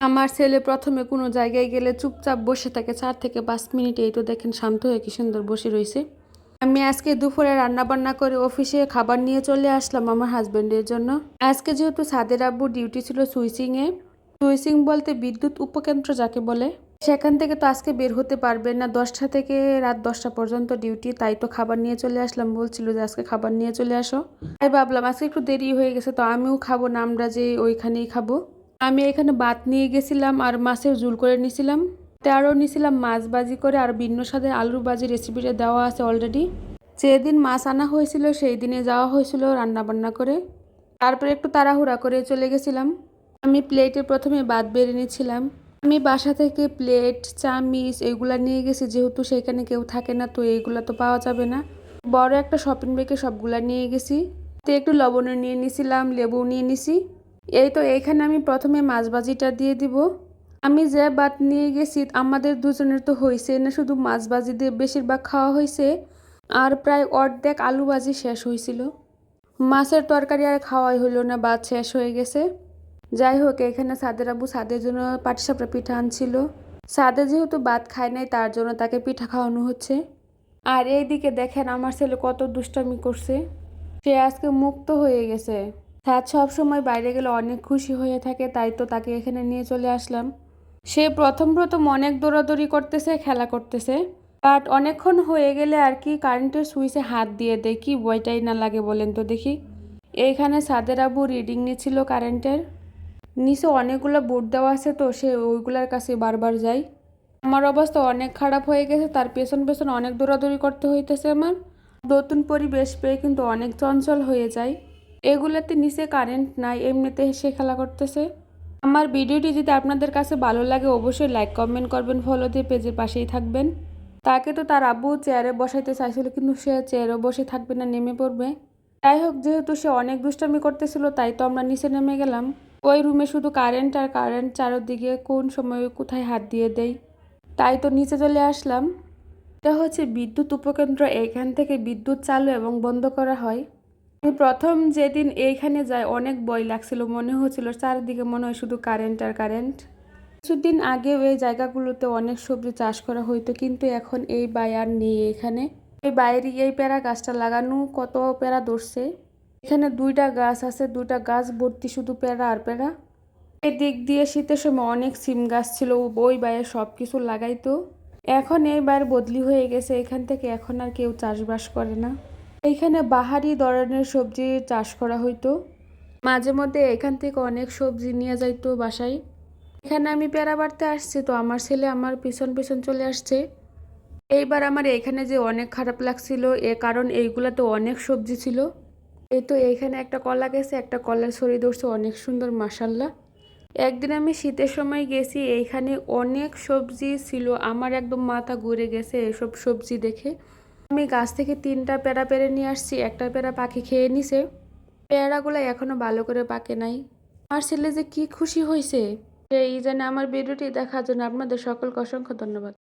আমার ছেলে প্রথমে কোনো জায়গায় গেলে চুপচাপ বসে থাকে 4 থেকে 5 মিনিট, এই তো দেখেন শান্ত হয়ে কি সুন্দর বসে রয়েছে। আমি আজকে দুপুরে রান্না বান্না করে অফিসে খাবার নিয়ে চলে আসলাম আমার হাজবেন্ডের জন্য। আজকে যেহেতু সাদের আব্বুর ডিউটি ছিল সুইচিংয়ে, সুইচিং বলতে বিদ্যুৎ উপকেন্দ্র যাকে বলে, সেখান থেকে তো আজকে বের হতে পারবে না, 10টা থেকে রাত 10টা পর্যন্ত ডিউটি। তাই তো খাবার নিয়ে চলে আসলাম, বলছিল যে আজকে খাবার নিয়ে চলে আসো। তাই ভাবলাম আজকে একটু দেরি হয়ে গেছে তো আমিও খাবো না, আমরা যে ওইখানেই খাবো। আমি এখানে ভাত নিয়ে গেছিলাম আর মাছের ঝুল করে নিছিলাম, আরও নিছিলাম মাছ ভাজি করে, আর ভিন্ন স্বাদের আলুর ভাজি রেসিপিটা দেওয়া আছে অলরেডি। যেদিন মাছ আনা হয়েছিল সেই দিনে যাওয়া হয়েছিল রান্না বান্না করে, তারপরে একটু তাড়াহুড়া করে চলে গেছিলাম। আমি প্লেটে প্রথমে ভাত বেড়ে নিয়েছিলাম। আমি বাসা থেকে প্লেট চামিচ এগুলা নিয়ে গেছি, যেহেতু সেখানে কেউ থাকে না তো এইগুলা তো পাওয়া যাবে না। বড় একটা শপিং ব্যাগে সবগুলা নিয়ে গেছি। তো একটু লবণও নিয়ে নিছিলাম, লেবু নিয়ে নিছি। এই তো এইখানে আমি প্রথমে মাছ ভাজিটা দিয়ে দিব। আমি যে ভাত নিয়ে গেছি আমাদের দুজনের তো হয়েছে না, শুধু মাছ ভাজি দিয়ে বেশিরভাগ খাওয়া হয়েছে, আর প্রায় অর্ধেক আলু ভাজি শেষ হয়েছিল। মাছের তরকারি আর খাওয়াই হলো না, ভাত শেষ হয়ে গেছে। যাই হোক, এখানে সাদের আব্বু সাদের জন্য পাটিসাপটা পিঠা আনছিল। সাদে যেহেতু ভাত খায় নাই তার জন্য তাকে পিঠা খাওয়ানো হচ্ছে। আর এইদিকে দেখেন আমার ছেলে কত দুষ্টামি করছে, সে আজকে মুক্ত হয়ে গেছে। সাদ সব সময় বাইরে গেলে অনেক খুশি হয়ে থাকে, তাই তো তাকে এখানে নিয়ে চলে আসলাম। সে প্রথম প্রথম অনেক দৌড়াদৌড়ি করতেছে, খেলা করতেছে, বাট অনেকক্ষণ হয়ে গেলে আর কি কারেন্টের সুইচে হাত দিয়ে দেয়, কি বইটাই না লাগে বলেন তো দেখি। এইখানে সাদের আব্বু রিডিং নিচ্ছিল কারেন্টের, নিচে অনেকগুলো বোর্ড দেওয়া আছে তো সে ওইগুলোর কাছে বারবার যায়। আমার অবস্থা অনেক খারাপ হয়ে গেছে, তার পেছন পেছন অনেক দৌড়াদৌড়ি করতে হইতেছে আমার। নতুন পরিবেশ পেয়ে কিন্তু অনেক চঞ্চল হয়ে যায়। এগুলোতে নিচে কারেন্ট নাই, এমনিতে সে খেলা করতেছে। আমার ভিডিওটি যদি আপনাদের কাছে ভালো লাগে অবশ্যই লাইক কমেন্ট করবেন, ফলো দিয়ে পেজের পাশেই থাকবেন। তাকে তো তার আব্বু চেয়ারে বসাইতে চাইছিল কিন্তু সে চেয়ারে বসে থাকবে না, নেমে পড়বে। যাই হোক, যেহেতু সে অনেক দুষ্টামি করতেছিল তাই তো আমরা নিচে নেমে গেলাম। ওই রুমে শুধু কারেন্ট আর কারেন্ট, চারদিকে কোন সময় কোথায় হাত দিয়ে দেয়। তাই তো নিচে চলে আসলাম। এটা হচ্ছে বিদ্যুৎ উপকেন্দ্র, এইখান থেকে বিদ্যুৎ চালু এবং বন্ধ করা হয়। আমি প্রথম যেদিন এইখানে যাই অনেক ভয় লাগছিল, মনে হচ্ছিল চারিদিকে মনে হয় শুধু কারেন্ট আর কারেন্ট। কিছুদিন আগে এই জায়গাগুলোতে অনেক সবজি চাষ করা হইতো, কিন্তু এখন এই বাই আর নেই। এখানে এই বাইরে এই পেয়ারা গাছটা লাগানো, কত পেয়ারা ধরছে। এখানে 2টা গাছ আছে, 2টা গাছ ভর্তি শুধু পেয়ারা আর পেয়ারা। এই দিক দিয়ে শীতের সময় অনেক সিম গাছ ছিল, ওই বাইরে সব কিছু লাগাইতো। এখন এই বাইরে বদলি হয়ে গেছে, এখান থেকে এখন আর কেউ চাষবাস করে না। এইখানে বাহারি ধরনের সবজি চাষ করা হইতো, মাঝে মধ্যে এখান থেকে অনেক সবজি নিয়ে যাইতো বাসায়। এখানে আমি পেয়ারা বাড়তে আসছি তো আমার ছেলে আমার পিছন পিছন চলে আসছে। এইবার আমার এখানে যে অনেক খারাপ লাগছিল, কারণ এইগুলাতে অনেক সবজি ছিল। এই তো এইখানে একটা কলা গেছে, একটা কলার ছড়ি ধরছে অনেক সুন্দর মাশাল্লাহ। একদিন আমি শীতের সময় গেছি, এইখানে অনেক সবজি ছিল, আমার একদম মাথা ঘুরে গেছে এসব সবজি দেখে। আমি গাছ থেকে 3টা পেয়ারা পেরে নিয়ে আসছি, একটা পেয়ারা পাখি খেয়ে নিছে। পেয়ারাগুলো এখনো ভালো করে পাকে নাই। আমার ছেলে যে কি খুশি হয়েছে, এই জন্য আমার ভিডিওটি দেখার জন্য আপনাদের সকলকে অসংখ্য ধন্যবাদ।